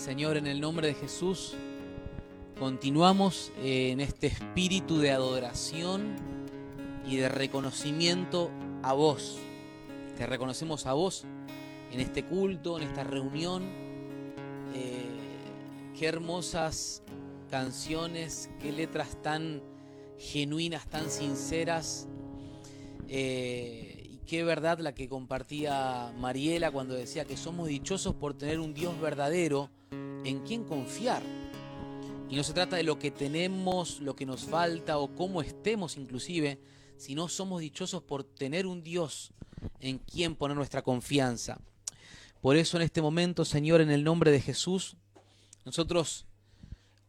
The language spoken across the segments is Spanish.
Señor, en el nombre de Jesús, continuamos en este espíritu de adoración y de reconocimiento a vos. Te reconocemos a vos en este culto, en esta reunión. Qué hermosas canciones, qué letras tan genuinas, tan sinceras. Y qué verdad la que compartía Mariela cuando decía que somos dichosos por tener un Dios verdadero en quien confiar. Y no se trata de lo que tenemos, lo que nos falta o cómo estemos inclusive, sino somos dichosos por tener un Dios en quien poner nuestra confianza. Por eso en este momento, Señor, en el nombre de Jesús, nosotros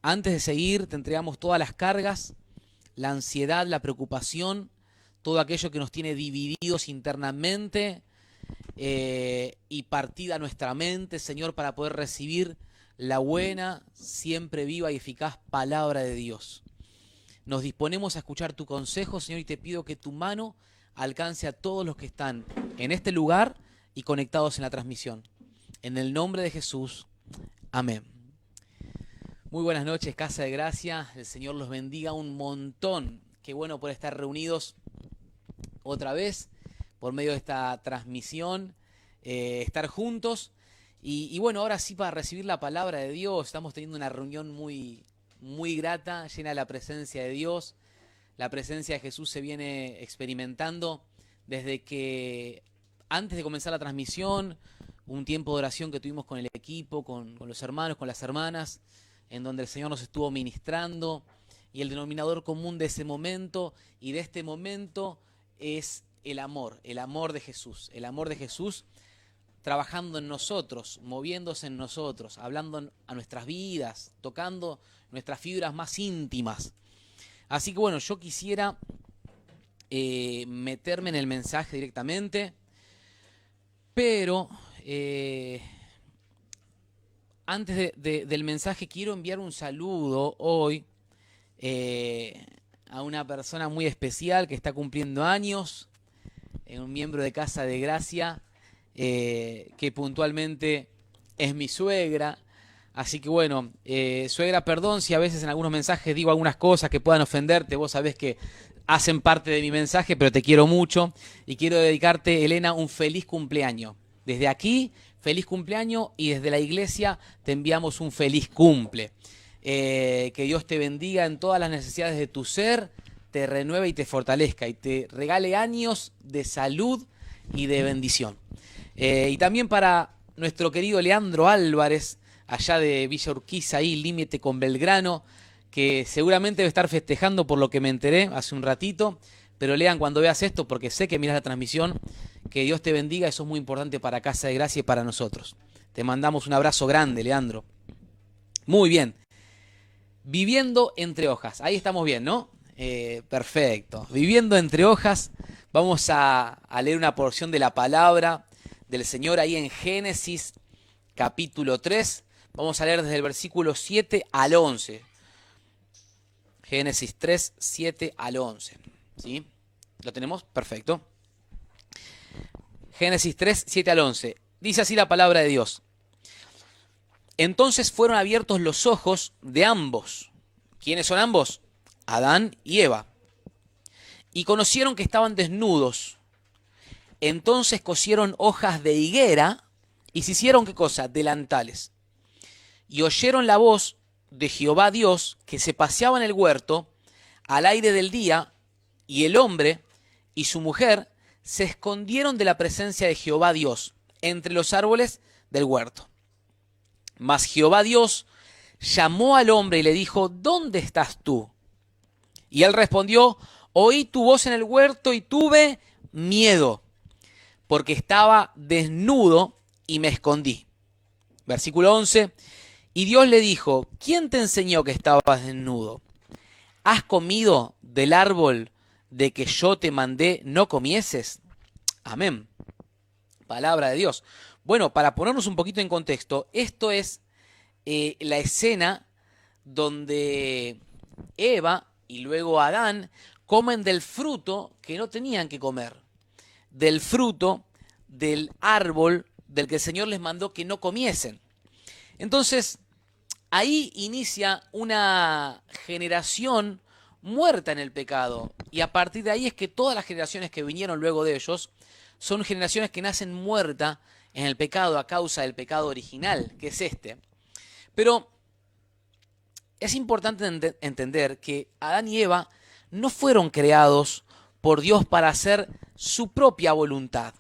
antes de seguir te entregamos todas las cargas, la ansiedad, la preocupación, todo aquello que nos tiene divididos internamente y partida nuestra mente, Señor, para poder recibir la buena, siempre viva y eficaz palabra de Dios. Nos disponemos a escuchar tu consejo, Señor, y te pido que tu mano alcance a todos los que están en este lugar y conectados en la transmisión. En el nombre de Jesús, amén. Muy buenas noches, Casa de Gracia. El Señor los bendiga un montón. Qué bueno poder estar reunidos otra vez por medio de esta transmisión, estar juntos. Y bueno, ahora sí, para recibir la palabra de Dios, estamos teniendo una reunión muy grata, llena de la presencia de Dios. La presencia de Jesús se viene experimentando desde que antes de comenzar la transmisión, un tiempo de oración que tuvimos con el equipo, con los hermanos, con las hermanas, en donde el Señor nos estuvo ministrando. Y el denominador común de ese momento y de este momento es el amor de Jesús. El amor de Jesús trabajando en nosotros, moviéndose en nosotros, hablando a nuestras vidas, tocando nuestras fibras más íntimas. Así que bueno, yo quisiera meterme en el mensaje directamente, pero antes del mensaje quiero enviar un saludo hoy a una persona muy especial que está cumpliendo años, un miembro de Casa de Gracia, que puntualmente es mi suegra. Así que bueno, suegra, perdón si a veces en algunos mensajes digo algunas cosas que puedan ofenderte. Vos sabés que hacen parte de mi mensaje, pero te quiero mucho y quiero dedicarte, Elena, un feliz cumpleaños. Desde aquí, feliz cumpleaños, y desde la iglesia te enviamos un feliz cumple. Que Dios te bendiga en todas las necesidades de tu ser, te renueve y te fortalezca y te regale años de salud y de bendición. Y también para nuestro querido Leandro Álvarez, allá de Villa Urquiza, ahí límite con Belgrano, que seguramente debe estar festejando por lo que me enteré hace un ratito. Pero Lean, cuando veas esto, porque sé que miras la transmisión, que Dios te bendiga, eso es muy importante para Casa de Gracia y para nosotros. Te mandamos un abrazo grande, Leandro. Muy bien. Viviendo entre hojas, ahí estamos bien, ¿no? Perfecto. Viviendo entre hojas, vamos a leer una porción de la palabra del Señor ahí en Génesis capítulo 3. Vamos a leer desde el versículo 7 al 11. Génesis 3, 7 al 11. ¿Sí? ¿Lo tenemos? Perfecto. Génesis 3, 7 al 11. Dice así la palabra de Dios. Entonces fueron abiertos los ojos de ambos. ¿Quiénes son ambos? Adán y Eva. Y conocieron que estaban desnudos. Entonces cosieron hojas de higuera y se hicieron, ¿qué cosa? Delantales. Y oyeron la voz de Jehová Dios que se paseaba en el huerto al aire del día, y el hombre y su mujer se escondieron de la presencia de Jehová Dios entre los árboles del huerto. Mas Jehová Dios llamó al hombre y le dijo, ¿dónde estás tú? Y él respondió, oí tu voz en el huerto y tuve miedo, porque estaba desnudo y me escondí. Versículo 11. Y Dios le dijo, ¿quién te enseñó que estabas desnudo? ¿Has comido del árbol de que yo te mandé no comieses? Amén. Palabra de Dios. Bueno, para ponernos un poquito en contexto, esto es la escena donde Eva y luego Adán comen del fruto que no tenían que comer, del fruto del árbol del que el Señor les mandó que no comiesen. Entonces, ahí inicia una generación muerta en el pecado. Y a partir de ahí es que todas las generaciones que vinieron luego de ellos son generaciones que nacen muertas en el pecado a causa del pecado original, que es este. Pero es importante entender que Adán y Eva no fueron creados por Dios para hacer su propia voluntad.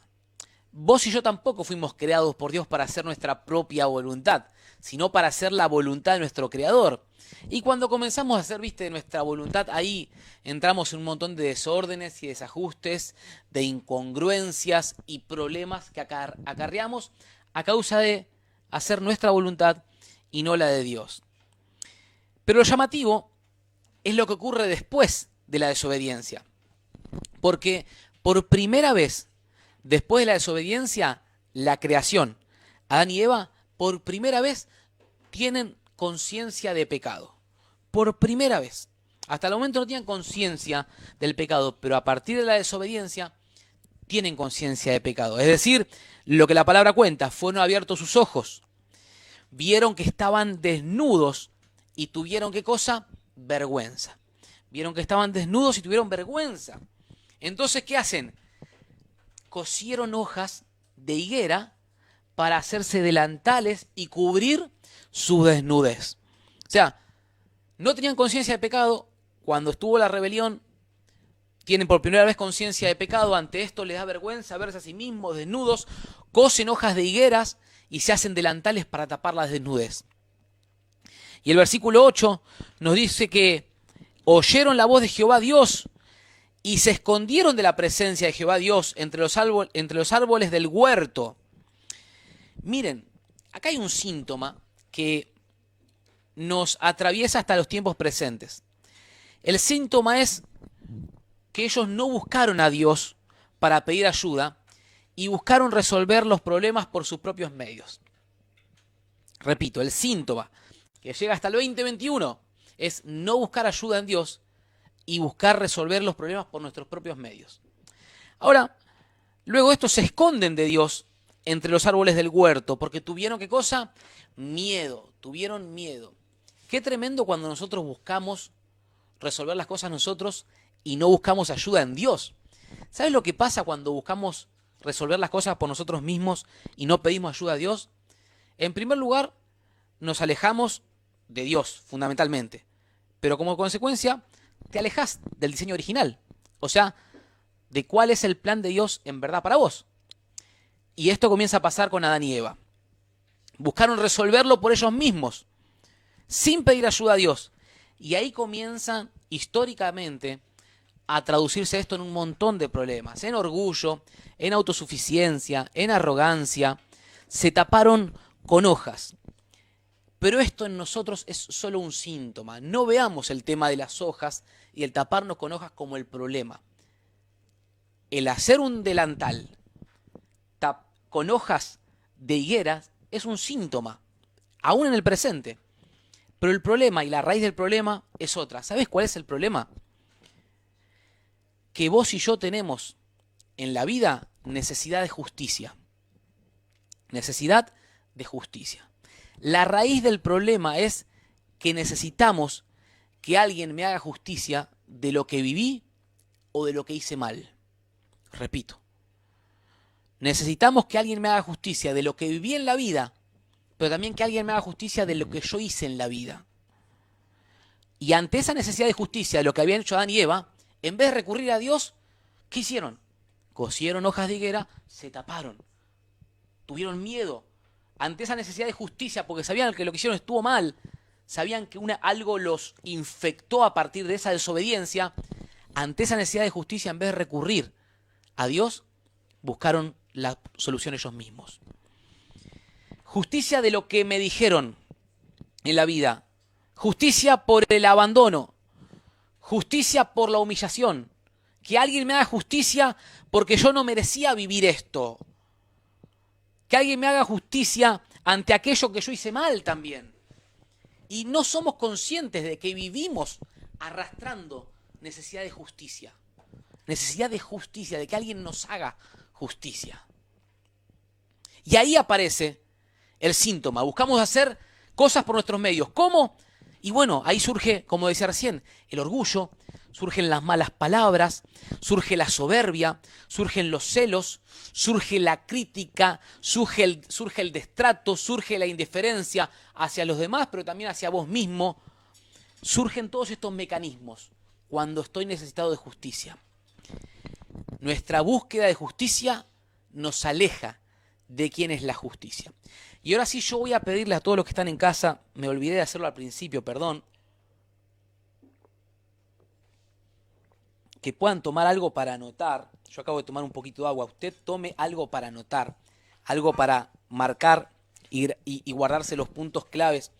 Vos y yo tampoco fuimos creados por Dios para hacer nuestra propia voluntad, sino para hacer la voluntad de nuestro Creador. Y cuando comenzamos a hacer, viste, nuestra voluntad, ahí entramos en un montón de desórdenes y desajustes, de incongruencias y problemas que acarreamos a causa de hacer nuestra voluntad y no la de Dios. Pero lo llamativo es lo que ocurre después de la desobediencia. Porque por primera vez, después de la desobediencia, la creación, Adán y Eva, por primera vez tienen conciencia de pecado. Por primera vez. Hasta el momento no tenían conciencia del pecado, pero a partir de la desobediencia tienen conciencia de pecado. Es decir, lo que la palabra cuenta, fueron abiertos sus ojos, vieron que estaban desnudos y tuvieron, ¿qué cosa? Vergüenza. Vieron que estaban desnudos y tuvieron vergüenza. Entonces, ¿qué hacen? Cosieron hojas de higuera para hacerse delantales y cubrir su desnudez. O sea, no tenían conciencia de pecado. Cuando estuvo la rebelión, tienen por primera vez conciencia de pecado. Ante esto les da vergüenza verse a sí mismos desnudos. Cosen hojas de higueras y se hacen delantales para tapar la desnudez. Y el versículo 8 nos dice que oyeron la voz de Jehová Dios y se escondieron de la presencia de Jehová Dios entre los árboles del huerto. Miren, acá hay un síntoma que nos atraviesa hasta los tiempos presentes. El síntoma es que ellos no buscaron a Dios para pedir ayuda y buscaron resolver los problemas por sus propios medios. Repito, el síntoma que llega hasta el 2021 es no buscar ayuda en Dios y buscar resolver los problemas por nuestros propios medios. Ahora, luego estos se esconden de Dios entre los árboles del huerto, porque tuvieron, ¿qué cosa? Miedo, tuvieron miedo. Qué tremendo cuando nosotros buscamos resolver las cosas nosotros y no buscamos ayuda en Dios. ¿Sabes lo que pasa cuando buscamos resolver las cosas por nosotros mismos y no pedimos ayuda a Dios? En primer lugar, nos alejamos de Dios, fundamentalmente. Pero como consecuencia, te alejas del diseño original. O sea, de cuál es el plan de Dios en verdad para vos. Y esto comienza a pasar con Adán y Eva. Buscaron resolverlo por ellos mismos, sin pedir ayuda a Dios. Y ahí comienza históricamente a traducirse esto en un montón de problemas. En orgullo, en autosuficiencia, en arrogancia. Se taparon con hojas. Pero esto en nosotros es solo un síntoma. No veamos el tema de las hojas y el taparnos con hojas como el problema. El hacer un delantal con hojas de higueras es un síntoma, aún en el presente. Pero el problema y la raíz del problema es otra. ¿Sabes cuál es el problema? Que vos y yo tenemos en la vida necesidad de justicia. Necesidad de justicia. La raíz del problema es que necesitamos que alguien me haga justicia de lo que viví o de lo que hice mal. Repito. Necesitamos que alguien me haga justicia de lo que viví en la vida, pero también que alguien me haga justicia de lo que yo hice en la vida. Y ante esa necesidad de justicia de lo que habían hecho Adán y Eva, en vez de recurrir a Dios, ¿qué hicieron? Cosieron hojas de higuera, se taparon. Tuvieron miedo ante esa necesidad de justicia, porque sabían que lo que hicieron estuvo mal, sabían que algo los infectó a partir de esa desobediencia. Ante esa necesidad de justicia, en vez de recurrir a Dios, buscaron la solución ellos mismos. Justicia de lo que me dijeron en la vida, justicia por el abandono, justicia por la humillación, que alguien me haga justicia porque yo no merecía vivir esto. Que alguien me haga justicia ante aquello que yo hice mal también. Y no somos conscientes de que vivimos arrastrando necesidad de justicia. Necesidad de justicia, de que alguien nos haga justicia. Y ahí aparece el síntoma. Buscamos hacer cosas por nuestros medios. ¿Cómo? Y bueno, ahí surge, como decía recién, el orgullo, surgen las malas palabras, surge la soberbia, surgen los celos, surge la crítica, surge el destrato, surge la indiferencia hacia los demás, pero también hacia vos mismo. Surgen todos estos mecanismos cuando estoy necesitado de justicia. Nuestra búsqueda de justicia nos aleja de quién es la justicia. Y ahora sí yo voy a pedirle a todos los que están en casa, me olvidé de hacerlo al principio, perdón, que puedan tomar algo para anotar. Yo acabo de tomar un poquito de agua. Usted tome algo para anotar, algo para marcar y guardarse los puntos claves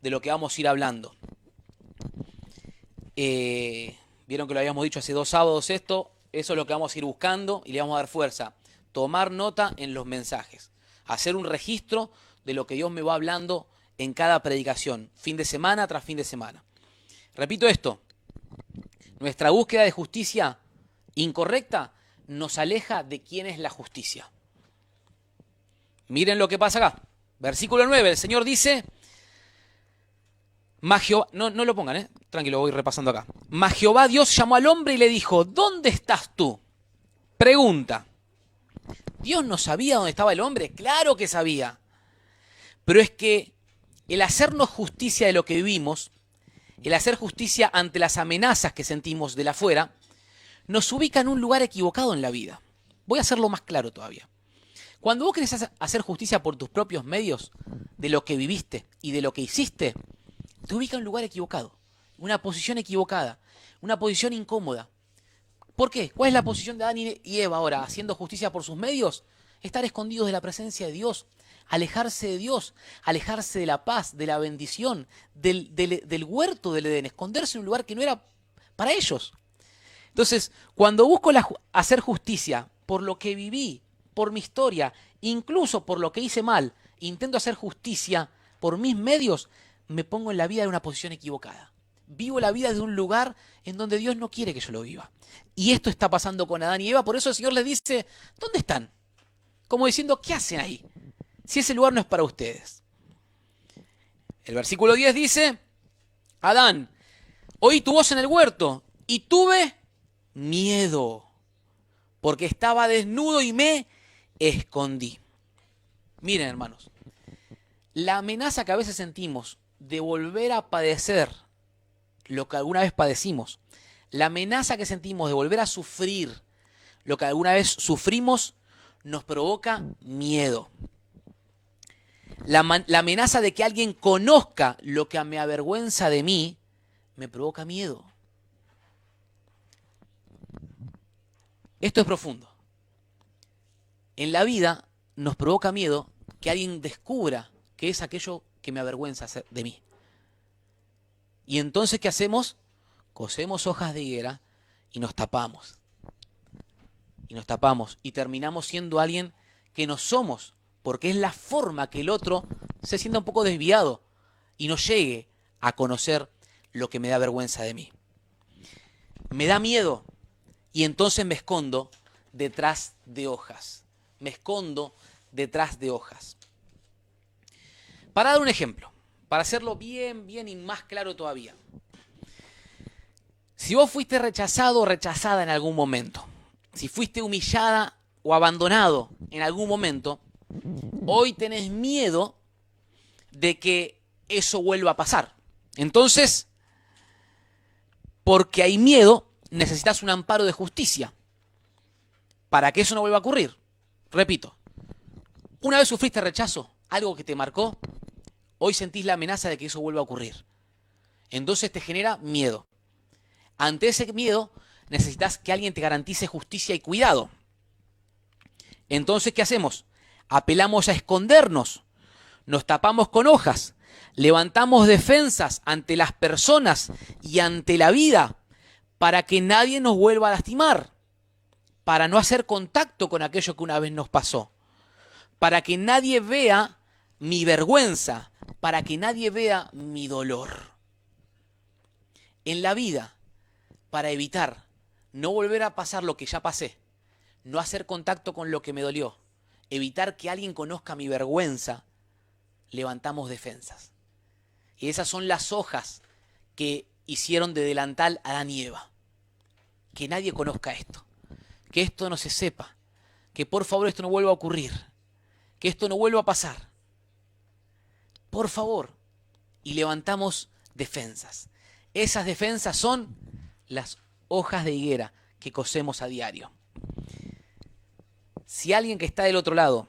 de lo que vamos a ir hablando. Vieron que lo habíamos dicho hace 2 sábados esto. Eso es lo que vamos a ir buscando y le vamos a dar fuerza. Tomar nota en los mensajes. Hacer un registro de lo que Dios me va hablando en cada predicación, fin de semana tras fin de semana. Repito esto. Nuestra búsqueda de justicia incorrecta nos aleja de quién es la justicia. Miren lo que pasa acá. Versículo 9. El Señor dice... no lo pongan, tranquilo, voy repasando acá. Mas Jehová Dios llamó al hombre y le dijo, ¿dónde estás tú? Pregunta. ¿Dios no sabía dónde estaba el hombre? Claro que sabía. Pero es que el hacernos justicia de lo que vivimos, el hacer justicia ante las amenazas que sentimos de la afuera, nos ubica en un lugar equivocado en la vida. Voy a hacerlo más claro todavía. Cuando vos querés hacer justicia por tus propios medios, de lo que viviste y de lo que hiciste, te ubica en un lugar equivocado, una posición equivocada, una posición incómoda. ¿Por qué? ¿Cuál es la posición de Adán y Eva ahora, haciendo justicia por sus medios? Estar escondidos de la presencia de Dios, alejarse de Dios, alejarse de la paz, de la bendición, del huerto del Edén, esconderse en un lugar que no era para ellos. Entonces, cuando busco hacer justicia por lo que viví, por mi historia, incluso por lo que hice mal, intento hacer justicia por mis medios, me pongo en la vida de una posición equivocada. Vivo la vida de un lugar en donde Dios no quiere que yo lo viva. Y esto está pasando con Adán y Eva, por eso el Señor les dice, ¿dónde están? Como diciendo, ¿qué hacen ahí? Si ese lugar no es para ustedes. El versículo 10 dice, Adán, oí tu voz en el huerto y tuve miedo, porque estaba desnudo y me escondí. Miren, hermanos, la amenaza que a veces sentimos de volver a padecer lo que alguna vez padecimos, la amenaza que sentimos de volver a sufrir lo que alguna vez sufrimos, nos provoca miedo. La amenaza de que alguien conozca lo que me avergüenza de mí, me provoca miedo. Esto es profundo. En la vida nos provoca miedo que alguien descubra que es aquello que me avergüenza de mí. Y entonces, ¿qué hacemos? Cosemos hojas de higuera y nos tapamos. Y nos tapamos y terminamos siendo alguien que no somos, porque es la forma que el otro se sienta un poco desviado y no llegue a conocer lo que me da vergüenza de mí. Me da miedo y entonces me escondo detrás de hojas. Me escondo detrás de hojas. Para dar un ejemplo, para hacerlo bien y más claro todavía. Si vos fuiste rechazado o rechazada en algún momento, si fuiste humillada o abandonado en algún momento, hoy tenés miedo de que eso vuelva a pasar. Entonces, porque hay miedo, necesitas un amparo de justicia para que eso no vuelva a ocurrir. Repito, una vez sufriste rechazo, algo que te marcó, hoy sentís la amenaza de que eso vuelva a ocurrir. Entonces te genera miedo. Ante ese miedo, necesitas que alguien te garantice justicia y cuidado. Entonces, ¿qué hacemos? Apelamos a escondernos, nos tapamos con hojas, levantamos defensas ante las personas y ante la vida para que nadie nos vuelva a lastimar, para no hacer contacto con aquello que una vez nos pasó, para que nadie vea mi vergüenza, para que nadie vea mi dolor. En la vida, para evitar no volver a pasar lo que ya pasé, no hacer contacto con lo que me dolió, evitar que alguien conozca mi vergüenza, levantamos defensas. Y esas son las hojas que hicieron de delantal a Adán y Eva. Que nadie conozca esto. Que esto no se sepa. Que por favor esto no vuelva a ocurrir. Que esto no vuelva a pasar. Por favor. Y levantamos defensas. Esas defensas son las hojas de higuera que cosemos a diario. Si alguien que está del otro lado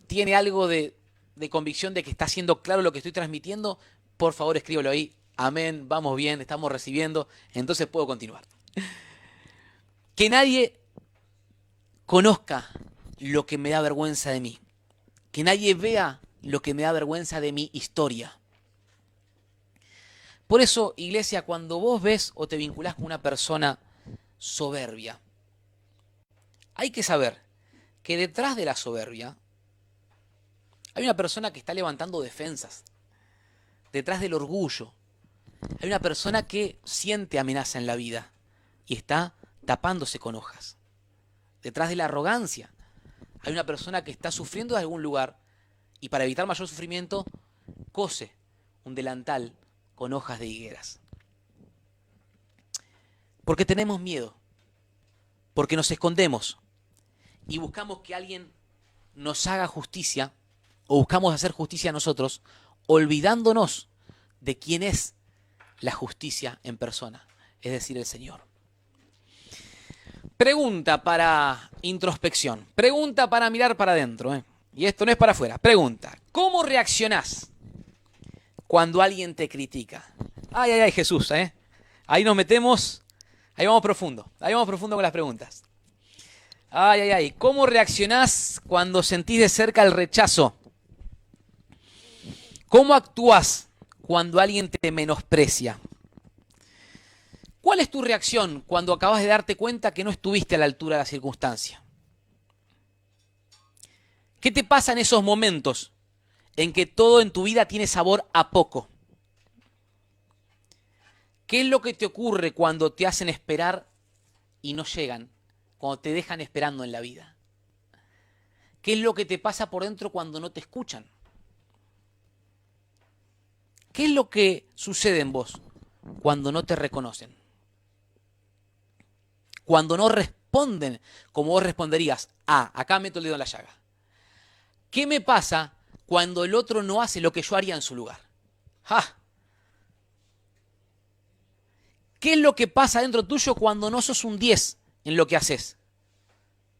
tiene algo de convicción de que está siendo claro lo que estoy transmitiendo, por favor escríbelo ahí. Amén, vamos bien, estamos recibiendo, entonces puedo continuar. Que nadie conozca lo que me da vergüenza de mí. Que nadie vea lo que me da vergüenza de mi historia. Por eso, iglesia, cuando vos ves o te vinculás con una persona soberbia, hay que saber que detrás de la soberbia hay una persona que está levantando defensas. Detrás del orgullo hay una persona que siente amenaza en la vida y está tapándose con hojas. Detrás de la arrogancia hay una persona que está sufriendo de algún lugar y para evitar mayor sufrimiento cose un delantal con hojas de higueras. Porque tenemos miedo, porque nos escondemos y buscamos que alguien nos haga justicia o buscamos hacer justicia a nosotros, olvidándonos de quién es la justicia en persona, es decir, el Señor. Pregunta para introspección, pregunta para mirar para adentro, y esto no es para afuera. Pregunta, ¿cómo reaccionás cuando alguien te critica? Ay, ay, ay, Jesús, ahí nos metemos, ahí vamos profundo con las preguntas. Ay, ay, ay, ¿cómo reaccionás cuando sentís de cerca el rechazo? ¿Cómo actúas cuando alguien te menosprecia? ¿Cuál es tu reacción cuando acabas de darte cuenta que no estuviste a la altura de la circunstancia? ¿Qué te pasa en esos momentos en que todo en tu vida tiene sabor a poco? ¿Qué es lo que te ocurre cuando te hacen esperar y no llegan? Cuando te dejan esperando en la vida. ¿Qué es lo que te pasa por dentro cuando no te escuchan? ¿Qué es lo que sucede en vos cuando no te reconocen? Cuando no responden como vos responderías. Acá meto el dedo en la llaga. ¿Qué me pasa cuando el otro no hace lo que yo haría en su lugar? ¿Qué es lo que pasa dentro tuyo cuando no sos un 10 en lo que haces?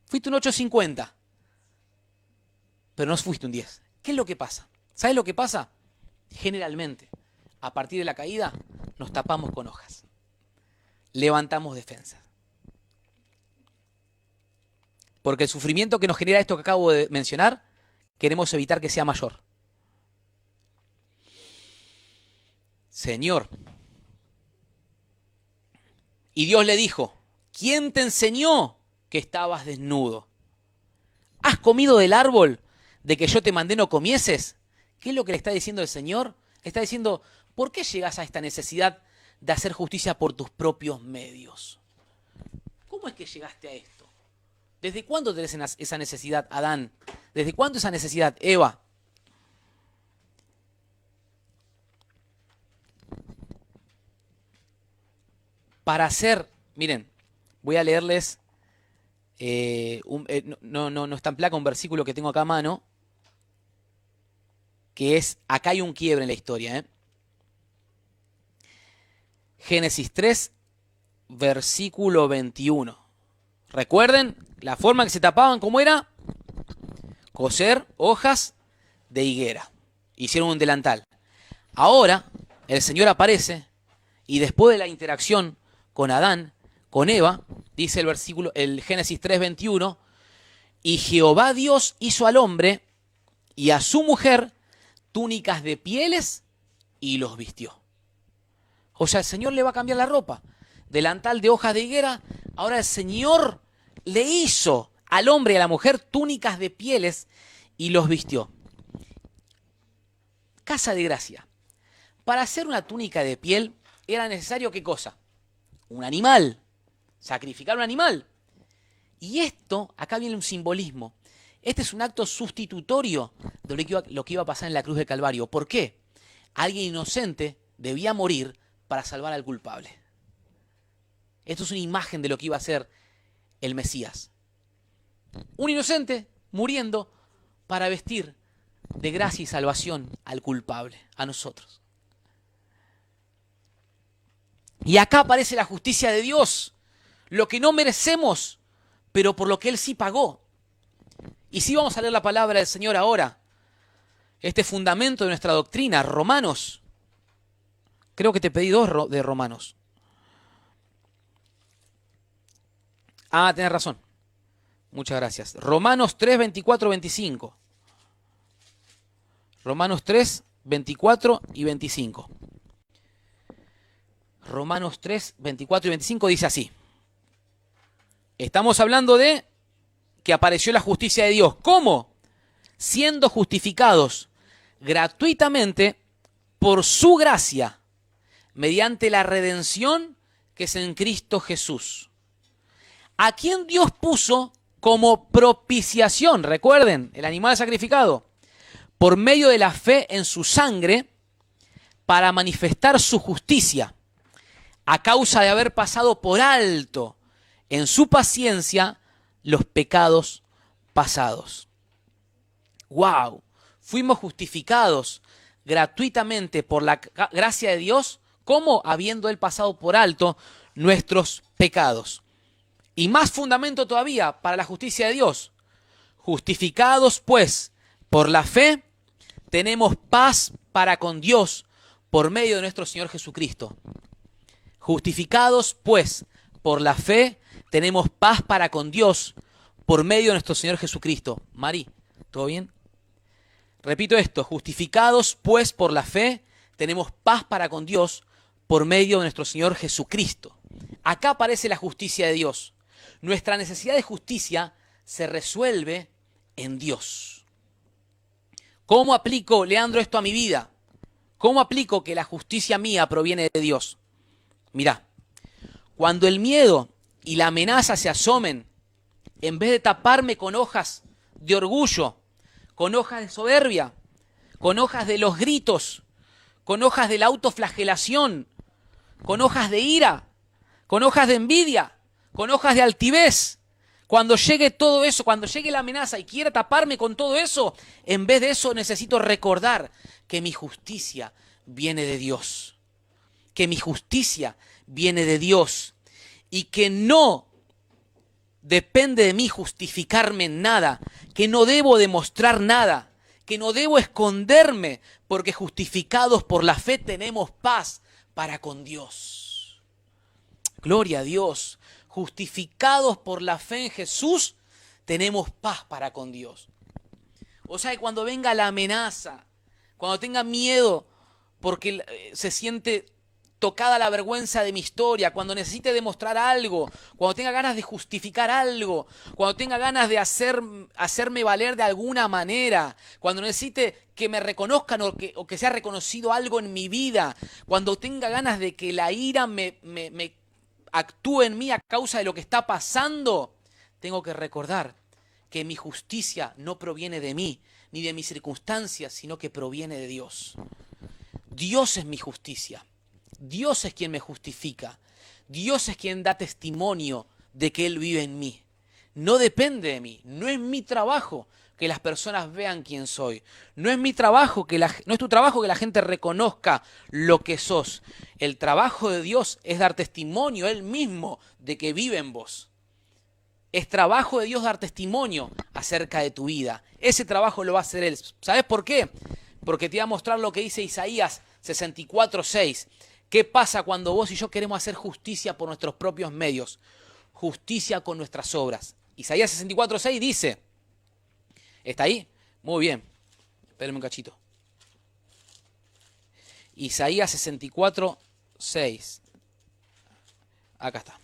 Fuiste un 8.50, pero no fuiste un 10. ¿Qué es lo que pasa? ¿Sabes lo que pasa? Generalmente, a partir de la caída, nos tapamos con hojas. Levantamos defensas. Porque el sufrimiento que nos genera esto que acabo de mencionar, queremos evitar que sea mayor. Señor. Y Dios le dijo, ¿quién te enseñó que estabas desnudo? ¿Has comido del árbol de que yo te mandé no comieses? ¿Qué es lo que le está diciendo el Señor? Le está diciendo, ¿por qué llegas a esta necesidad de hacer justicia por tus propios medios? ¿Cómo es que llegaste a esto? ¿Desde cuándo tenés esa necesidad, Adán? ¿Desde cuándo esa necesidad, Eva? Para hacer, miren, voy a leerles, no está en placa un versículo que tengo acá a mano, que es, acá hay un quiebre en la historia. Génesis 3, versículo 21. ¿Recuerden la forma en que se tapaban? ¿Cómo era? Coser hojas de higuera. Hicieron un delantal. Ahora el Señor aparece y después de la interacción con Adán, con Eva, dice el versículo, el Génesis 3:21, y Jehová Dios hizo al hombre y a su mujer túnicas de pieles y los vistió. O sea, el Señor le va a cambiar la ropa. Delantal de hojas de higuera, ahora el Señor le hizo al hombre y a la mujer túnicas de pieles y los vistió. Casa de gracia. Para hacer una túnica de piel era necesario ¿qué cosa? Un animal. Sacrificar un animal. Y esto, acá viene un simbolismo. Este es un acto sustitutorio de lo que iba a pasar en la cruz del Calvario. ¿Por qué? Alguien inocente debía morir para salvar al culpable. Esto es una imagen de lo que iba a ser el Mesías. Un inocente muriendo para vestir de gracia y salvación al culpable, a nosotros. Y acá aparece la justicia de Dios, lo que no merecemos, pero por lo que Él sí pagó. Y sí vamos a leer la palabra del Señor ahora, este fundamento de nuestra doctrina, Romanos. Creo que te pedí 2 de Romanos. Ah, tenés razón. Muchas gracias. Romanos 3, 24, 25. Romanos 3, 24 y 25. Romanos 3, 24 y 25 dice así. Estamos hablando de que apareció la justicia de Dios. ¿Cómo? Siendo justificados gratuitamente por su gracia, mediante la redención que es en Cristo Jesús, a quien Dios puso como propiciación, recuerden, el animal sacrificado, por medio de la fe en su sangre, para manifestar su justicia, a causa de haber pasado por alto en su paciencia los pecados pasados. ¡Wow! Fuimos justificados gratuitamente por la gracia de Dios, como habiendo Él pasado por alto nuestros pecados. Y más fundamento todavía para la justicia de Dios. Justificados pues por la fe, tenemos paz para con Dios por medio de nuestro Señor Jesucristo. Justificados pues por la fe, tenemos paz para con Dios por medio de nuestro Señor Jesucristo. Mari, ¿todo bien? Repito esto, justificados pues por la fe, tenemos paz para con Dios por medio de nuestro Señor Jesucristo. Acá aparece la justicia de Dios. Nuestra necesidad de justicia se resuelve en Dios. ¿Cómo aplico, Leandro, esto a mi vida? ¿Cómo aplico que la justicia mía proviene de Dios? Mirá, cuando el miedo y la amenaza se asomen, en vez de taparme con hojas de orgullo, con hojas de soberbia, con hojas de los gritos, con hojas de la autoflagelación, con hojas de ira, con hojas de envidia, con hojas de altivez, cuando llegue todo eso, cuando llegue la amenaza y quiera taparme con todo eso, en vez de eso necesito recordar que mi justicia viene de Dios. Que mi justicia viene de Dios y que no depende de mí justificarme en nada, que no debo demostrar nada, que no debo esconderme, porque justificados por la fe tenemos paz para con Dios. Gloria a Dios. Justificados por la fe en Jesús, tenemos paz para con Dios. O sea que cuando venga la amenaza, cuando tenga miedo porque se siente tocada la vergüenza de mi historia, cuando necesite demostrar algo, cuando tenga ganas de justificar algo, cuando tenga ganas de hacerme valer de alguna manera, cuando necesite que me reconozcan o que sea reconocido algo en mi vida, cuando tenga ganas de que la ira me actúe en mí a causa de lo que está pasando, tengo que recordar que mi justicia no proviene de mí, ni de mis circunstancias, sino que proviene de Dios. Dios es mi justicia. Dios es quien me justifica. Dios es quien da testimonio de que Él vive en mí. No depende de mí. No es mi trabajo que las personas vean quién soy. No es mi trabajo no es tu trabajo que la gente reconozca lo que sos. El trabajo de Dios es dar testimonio Él mismo de que vive en vos. Es trabajo de Dios dar testimonio acerca de tu vida. Ese trabajo lo va a hacer Él. ¿Sabes por qué? Porque te voy a mostrar lo que dice Isaías 64:6. ¿Qué pasa cuando vos y yo queremos hacer justicia por nuestros propios medios? Justicia con nuestras obras. Isaías 64:6 dice, ¿está ahí? Muy bien. Espérenme un cachito. Isaías 64:6. Acá está.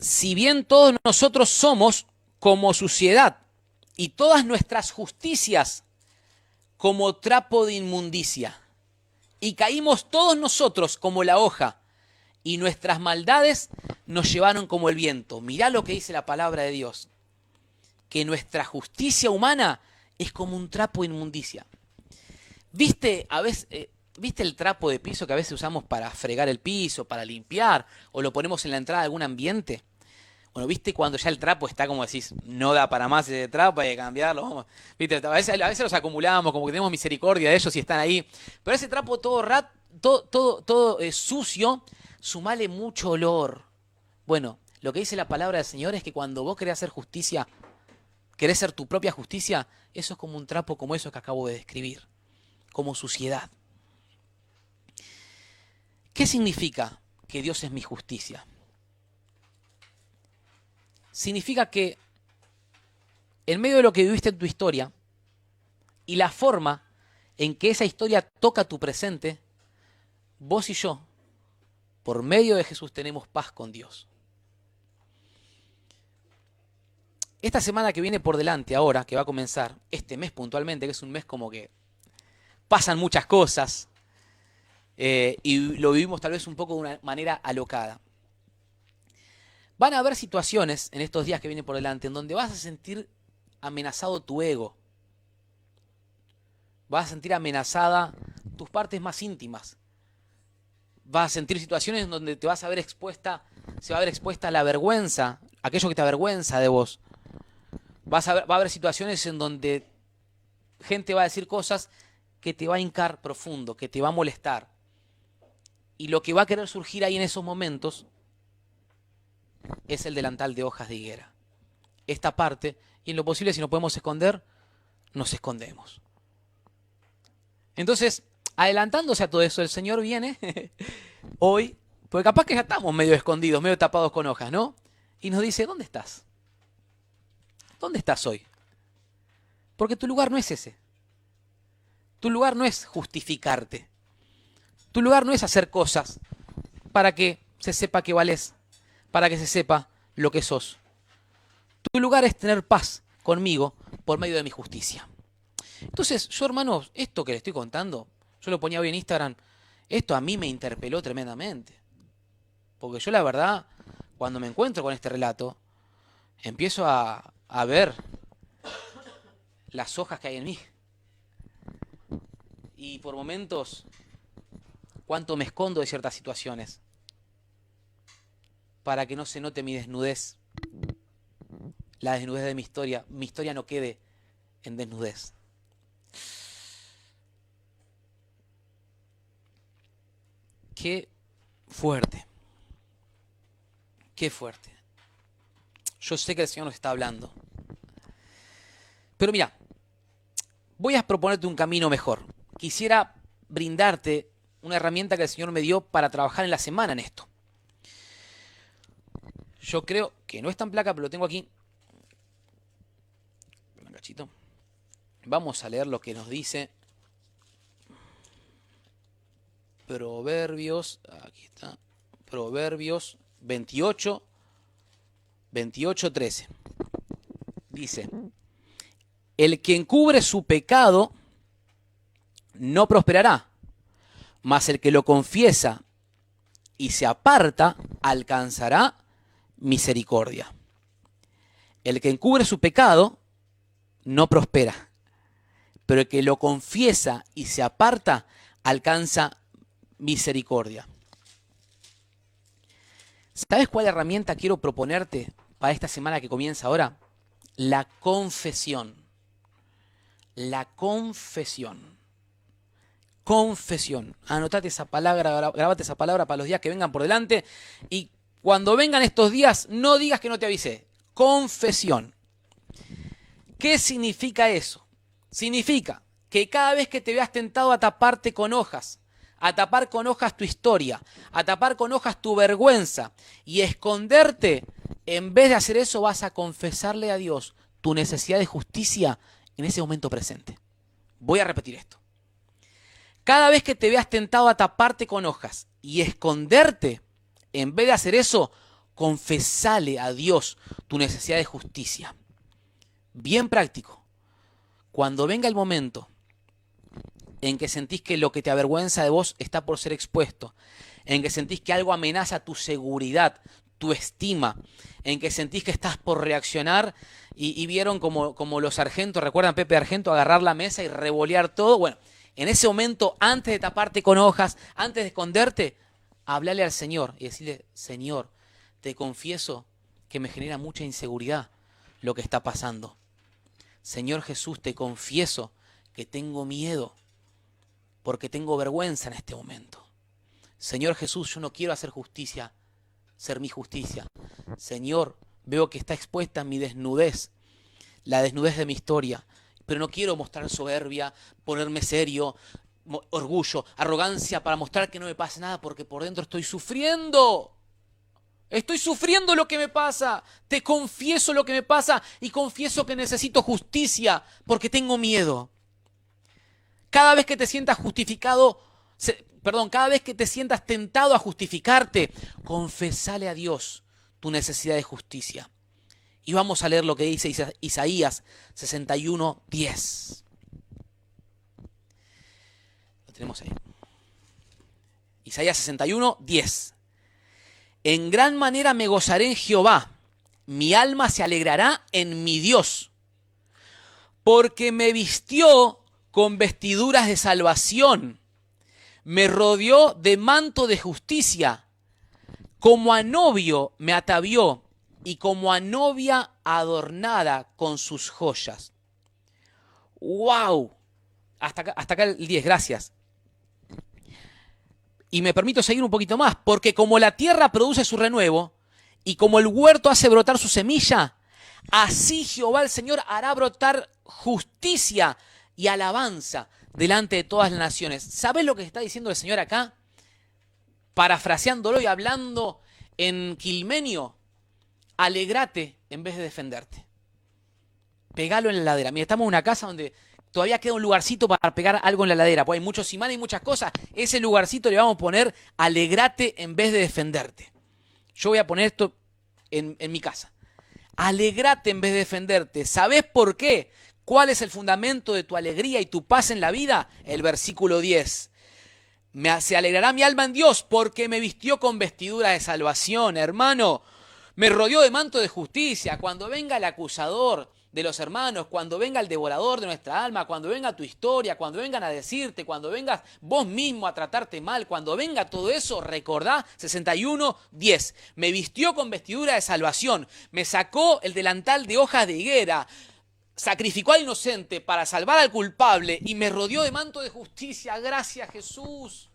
Si bien todos nosotros somos como suciedad y todas nuestras justicias como trapo de inmundicia, y caímos todos nosotros como la hoja, y nuestras maldades nos llevaron como el viento. Mirá lo que dice la palabra de Dios, que nuestra justicia humana es como un trapo de inmundicia. ¿Viste a veces, viste el trapo de piso que a veces usamos para fregar el piso, para limpiar, o lo ponemos en la entrada de algún ambiente? Bueno, ¿viste cuando ya el trapo está como decís, no da para más ese trapo, hay que cambiarlo? ¿Viste? A veces los acumulamos, como que tenemos misericordia de ellos y están ahí. Pero ese trapo todo sucio, sumale mucho olor. Bueno, lo que dice la palabra del Señor es que cuando vos querés hacer justicia, querés ser tu propia justicia, eso es como un trapo como eso que acabo de describir, como suciedad. ¿Qué significa que Dios es mi justicia? Significa que en medio de lo que viviste en tu historia y la forma en que esa historia toca tu presente, vos y yo, por medio de Jesús, tenemos paz con Dios. Esta semana que viene por delante, ahora, que va a comenzar, este mes puntualmente, que es un mes como que pasan muchas cosas, y lo vivimos tal vez un poco de una manera alocada. Van a haber situaciones en estos días que vienen por delante en donde vas a sentir amenazado tu ego. Vas a sentir amenazada tus partes más íntimas. Vas a sentir situaciones en donde te vas a ver expuesta, se va a ver expuesta la vergüenza, aquello que te avergüenza de vos. Va a haber situaciones en donde gente va a decir cosas que te va a hincar profundo, que te va a molestar. Y lo que va a querer surgir ahí en esos momentos es el delantal de hojas de higuera. Esta parte, y en lo posible si nos podemos esconder, nos escondemos. Entonces, adelantándose a todo eso, el Señor viene hoy, porque capaz que ya estamos medio escondidos, medio tapados con hojas, ¿no? Y nos dice, ¿dónde estás? ¿Dónde estás hoy? Porque tu lugar no es ese. Tu lugar no es justificarte. Tu lugar no es hacer cosas para que se sepa que vales, para que se sepa lo que sos. Tu lugar es tener paz conmigo por medio de mi justicia. Entonces, yo, hermanos, esto que le estoy contando, yo lo ponía hoy en Instagram, esto a mí me interpeló tremendamente. Porque yo, la verdad, cuando me encuentro con este relato, empiezo a ver las hojas que hay en mí. Y por momentos, cuánto me escondo de ciertas situaciones para que no se note mi desnudez, la desnudez de mi historia no quede en desnudez. Qué fuerte, qué fuerte. Yo sé que el Señor nos está hablando. Pero mira, voy a proponerte un camino mejor. Quisiera brindarte una herramienta que el Señor me dio para trabajar en la semana en esto. Yo creo que no está en placa, pero lo tengo aquí. Un cachito. Vamos a leer lo que nos dice Proverbios. Aquí está. Proverbios 28, 13. Dice: el que encubre su pecado no prosperará, mas el que lo confiesa y se aparta alcanzará misericordia. El que encubre su pecado no prospera, pero el que lo confiesa y se aparta alcanza misericordia. ¿Sabes cuál herramienta quiero proponerte para esta semana que comienza ahora? La confesión. La confesión. Confesión. Anotate esa palabra, grabate esa palabra para los días que vengan por delante. Y cuando vengan estos días, no digas que no te avisé. Confesión. ¿Qué significa eso? Significa que cada vez que te veas tentado a taparte con hojas, a tapar con hojas tu historia, a tapar con hojas tu vergüenza y esconderte, en vez de hacer eso vas a confesarle a Dios tu necesidad de justicia en ese momento presente. Voy a repetir esto. Cada vez que te veas tentado a taparte con hojas y esconderte, en vez de hacer eso, confesale a Dios tu necesidad de justicia. Bien práctico. Cuando venga el momento en que sentís que lo que te avergüenza de vos está por ser expuesto, en que sentís que algo amenaza tu seguridad, tu estima, en que sentís que estás por reaccionar y vieron como los sargentos, ¿recuerdan Pepe Argento? Agarrar la mesa y revolear todo. Bueno, en ese momento, antes de taparte con hojas, antes de esconderte, hablale al Señor y decirle, Señor, te confieso que me genera mucha inseguridad lo que está pasando. Señor Jesús, te confieso que tengo miedo porque tengo vergüenza en este momento. Señor Jesús, yo no quiero hacer justicia, ser mi justicia. Señor, veo que está expuesta mi desnudez, la desnudez de mi historia, pero no quiero mostrar soberbia, ponerme serio, orgullo, arrogancia para mostrar que no me pase nada porque por dentro estoy sufriendo. Estoy sufriendo lo que me pasa. Te confieso lo que me pasa y confieso que necesito justicia porque tengo miedo. Cada vez que te sientas justificado, cada vez que te sientas tentado a justificarte, confesale a Dios tu necesidad de justicia. Y vamos a leer lo que dice Isaías 61:10. Lo tenemos ahí. Isaías 61:10. En gran manera me gozaré en Jehová, mi alma se alegrará en mi Dios, porque me vistió con vestiduras de salvación, me rodeó de manto de justicia, como a novio me atavió y como a novia adornada con sus joyas. ¡Wow! Hasta acá el 10, gracias. Y me permito seguir un poquito más, porque como la tierra produce su renuevo y como el huerto hace brotar su semilla, así Jehová el Señor hará brotar justicia y alabanza delante de todas las naciones. ¿Sabes lo que está diciendo el Señor acá? Parafraseándolo y hablando en quilmenio, alegrate en vez de defenderte. Pegalo en la heladera. Mira, estamos en una casa donde todavía queda un lugarcito para pegar algo en la heladera, porque hay muchos imanes y muchas cosas. Ese lugarcito le vamos a poner alegrate en vez de defenderte. Yo voy a poner esto en mi casa. Alegrate en vez de defenderte. ¿Sabés por qué? ¿Cuál es el fundamento de tu alegría y tu paz en la vida? El versículo 10. Se alegrará mi alma en Dios porque me vistió con vestidura de salvación, hermano. Me rodeó de manto de justicia. Cuando venga el acusador de los hermanos, cuando venga el devorador de nuestra alma, cuando venga tu historia, cuando vengan a decirte, cuando vengas vos mismo a tratarte mal, cuando venga todo eso, recordá 61:10. Me vistió con vestidura de salvación, me sacó el delantal de hojas de higuera, sacrificó al inocente para salvar al culpable y me rodeó de manto de justicia. Gracias, Jesús,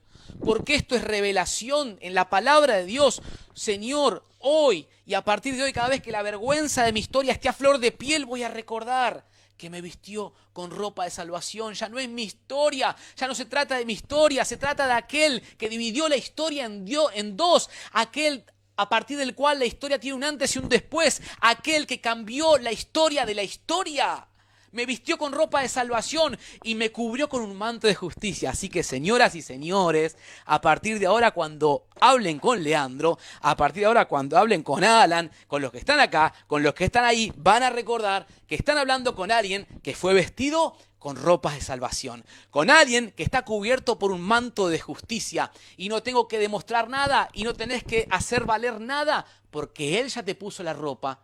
porque esto es revelación en la palabra de Dios. Señor, hoy y a partir de hoy, cada vez que la vergüenza de mi historia esté a flor de piel, voy a recordar que me vistió con ropa de salvación. Ya no es mi historia, ya no se trata de mi historia, se trata de aquel que dividió la historia en dos, aquel a partir del cual la historia tiene un antes y un después, aquel que cambió la historia de la historia. Me vistió con ropa de salvación y me cubrió con un manto de justicia. Así que, señoras y señores, a partir de ahora cuando hablen con Leandro, a partir de ahora cuando hablen con Alan, con los que están acá, con los que están ahí, van a recordar que están hablando con alguien que fue vestido con ropas de salvación, con alguien que está cubierto por un manto de justicia y no tengo que demostrar nada y no tenés que hacer valer nada porque Él ya te puso la ropa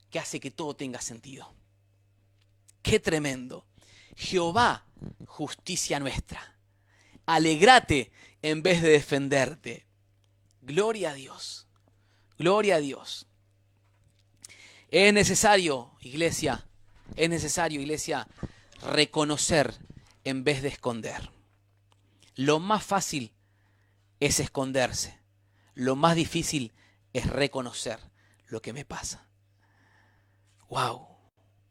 que hace que todo tenga sentido. ¡Qué tremendo! Jehová, justicia nuestra. Alegrate en vez de defenderte. Gloria a Dios. Gloria a Dios. Es necesario, iglesia, reconocer en vez de esconder. Lo más fácil es esconderse. Lo más difícil es reconocer lo que me pasa. ¡Wow!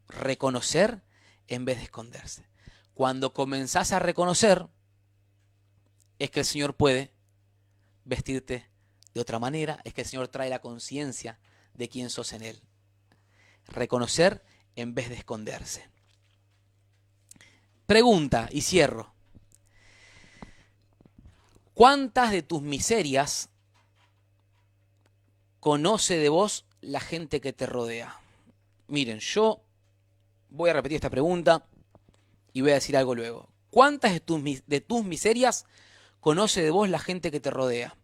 Reconocer en vez de esconderse. Cuando comenzás a reconocer, es que el Señor puede vestirte de otra manera, es que el Señor trae la conciencia de quién sos en Él. Reconocer en vez de esconderse. Pregunta y cierro. ¿Cuántas de tus miserias conoce de vos la gente que te rodea? Miren, yo voy a repetir esta pregunta y voy a decir algo luego. ¿Cuántas de tus miserias conoce de vos la gente que te rodea?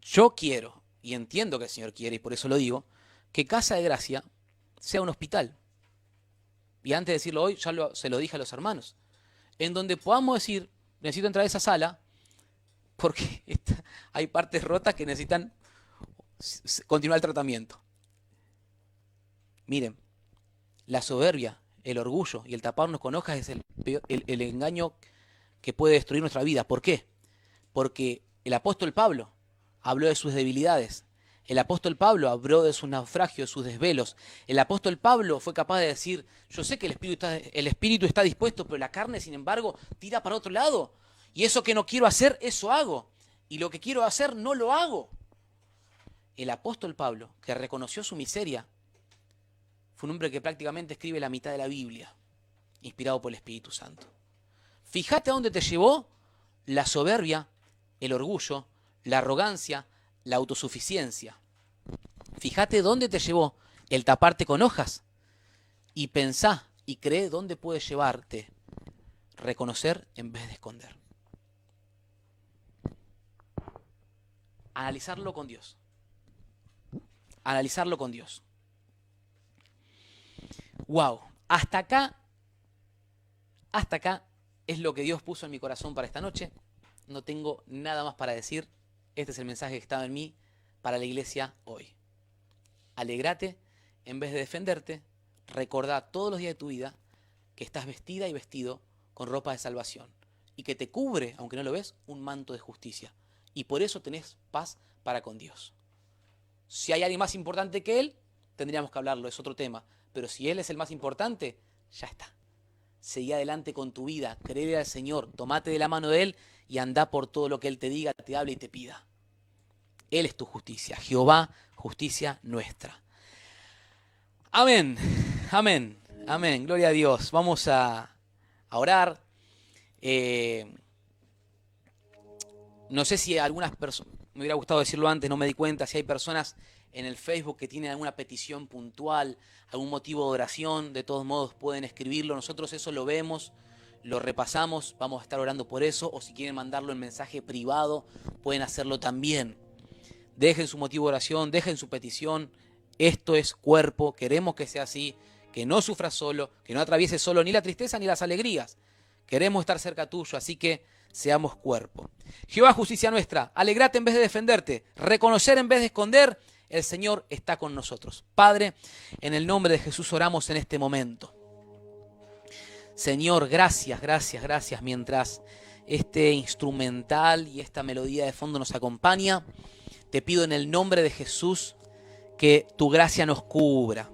Yo quiero y entiendo que el Señor quiere, y por eso lo digo, que Casa de Gracia sea un hospital. Y antes de decirlo hoy, se lo dije a los hermanos, en donde podamos decir, necesito entrar a esa sala, porque hay partes rotas que necesitan continuar el tratamiento. Miren, la soberbia, el orgullo y el taparnos con hojas es el engaño que puede destruir nuestra vida. ¿Por qué? Porque el apóstol Pablo habló de sus debilidades. El apóstol Pablo habló de sus naufragios, de sus desvelos. El apóstol Pablo fue capaz de decir, yo sé que el espíritu está dispuesto, pero la carne, sin embargo, tira para otro lado. Y eso que no quiero hacer, eso hago. Y lo que quiero hacer, no lo hago. El apóstol Pablo, que reconoció su miseria, fue un hombre que prácticamente escribe la mitad de la Biblia, inspirado por el Espíritu Santo. Fíjate a dónde te llevó la soberbia, el orgullo, la arrogancia, la autosuficiencia. Fíjate dónde te llevó el taparte con hojas y pensá y cree dónde puede llevarte reconocer en vez de esconder. Analizarlo con Dios. Analizarlo con Dios. Wow, hasta acá es lo que Dios puso en mi corazón para esta noche. No tengo nada más para decir. Este es el mensaje que estaba en mí para la iglesia hoy. Alegrate en vez de defenderte. Recordá todos los días de tu vida que estás vestida y vestido con ropa de salvación y que te cubre, aunque no lo ves, un manto de justicia. Y por eso tenés paz para con Dios. Si hay alguien más importante que Él, tendríamos que hablarlo, es otro tema. Pero si Él es el más importante, ya está. Seguí adelante con tu vida, créele al Señor, tomate de la mano de Él y anda por todo lo que Él te diga, te hable y te pida. Él es tu justicia, Jehová, justicia nuestra. Amén, amén, amén, gloria a Dios. Vamos a orar. No sé si algunas personas, me hubiera gustado decirlo antes, no me di cuenta, si hay personas en el Facebook que tienen alguna petición puntual, algún motivo de oración, de todos modos pueden escribirlo. Nosotros eso lo vemos, lo repasamos, vamos a estar orando por eso, o si quieren mandarlo en mensaje privado, pueden hacerlo también. Dejen su motivo de oración, dejen su petición. Esto es cuerpo, queremos que sea así, que no sufras solo, que no atravieses solo ni la tristeza ni las alegrías. Queremos estar cerca tuyo, así que seamos cuerpo. Jehová, justicia nuestra, alegrate en vez de defenderte, reconocer en vez de esconder. El Señor está con nosotros. Padre, en el nombre de Jesús oramos en este momento. Señor, gracias, gracias, gracias. Mientras este instrumental y esta melodía de fondo nos acompaña, te pido en el nombre de Jesús que tu gracia nos cubra.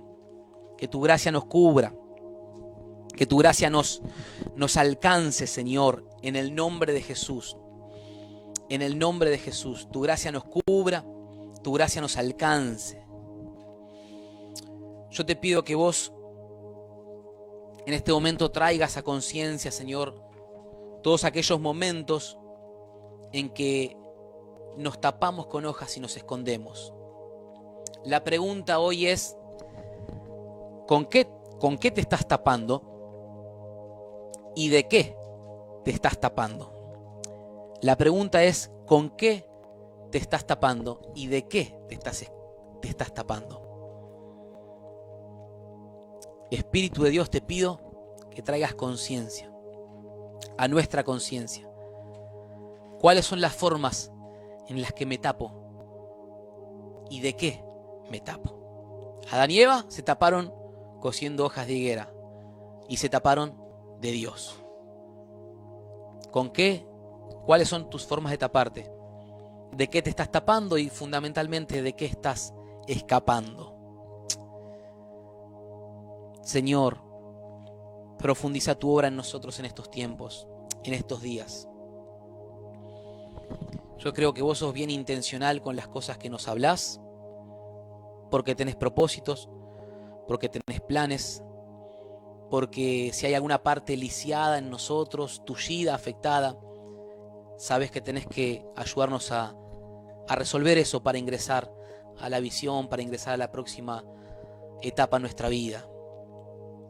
Que tu gracia nos cubra. Que tu gracia nos alcance, Señor, en el nombre de Jesús. En el nombre de Jesús, tu gracia nos cubra. Tu gracia nos alcance. Yo te pido que vos en este momento traigas a conciencia, Señor, todos aquellos momentos en que nos tapamos con hojas y nos escondemos. La pregunta hoy es, ¿con qué te estás tapando? ¿Y de qué te estás tapando? La pregunta es, ¿con qué te estás tapando y de qué te estás tapando? Espíritu de Dios, te pido que traigas conciencia a nuestra conciencia. ¿Cuáles son las formas en las que me tapo y de qué me tapo? Adán y Eva se taparon cosiendo hojas de higuera y se taparon de Dios. ¿Con qué? ¿Cuáles son tus formas de taparte? ¿De qué te estás tapando y fundamentalmente de qué estás escapando? Señor, profundiza tu obra en nosotros en estos tiempos, en estos días. Yo creo que vos sos bien intencional con las cosas que nos hablás, porque tenés propósitos, porque tenés planes, porque si hay alguna parte lisiada en nosotros, tullida, afectada, sabes que tenés que ayudarnos a resolver eso para ingresar a la visión, para ingresar a la próxima etapa en nuestra vida.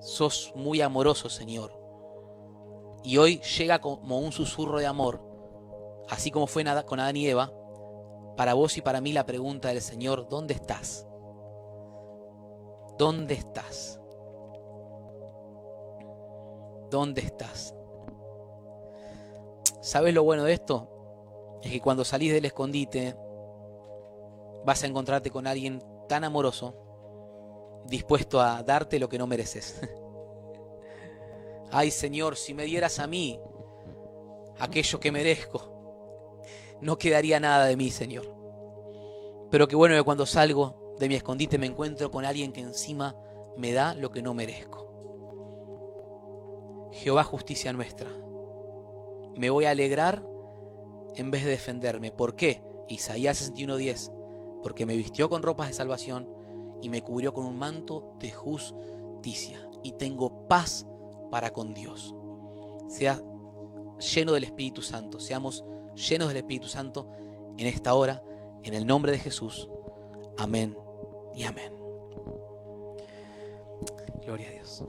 Sos muy amoroso, Señor. Y hoy llega como un susurro de amor, así como fue con Adán y Eva, Para vos y para mí la pregunta del Señor: ¿dónde estás? ¿Dónde estás? ¿Dónde estás? ¿Sabes lo bueno de esto? Es que cuando salís del escondite vas a encontrarte con alguien tan amoroso, dispuesto a darte lo que no mereces. Ay, Señor, si me dieras a mí aquello que merezco, no quedaría nada de mí, Señor. Pero qué bueno que cuando salgo de mi escondite me encuentro con alguien que encima me da lo que no merezco. Jehová, justicia nuestra. Me voy a alegrar en vez de defenderme. ¿Por qué? Isaías 61:10. Porque me vistió con ropas de salvación y me cubrió con un manto de justicia. Y tengo paz para con Dios. Sea lleno del Espíritu Santo. Seamos llenos del Espíritu Santo en esta hora. En el nombre de Jesús. Amén y amén. Gloria a Dios.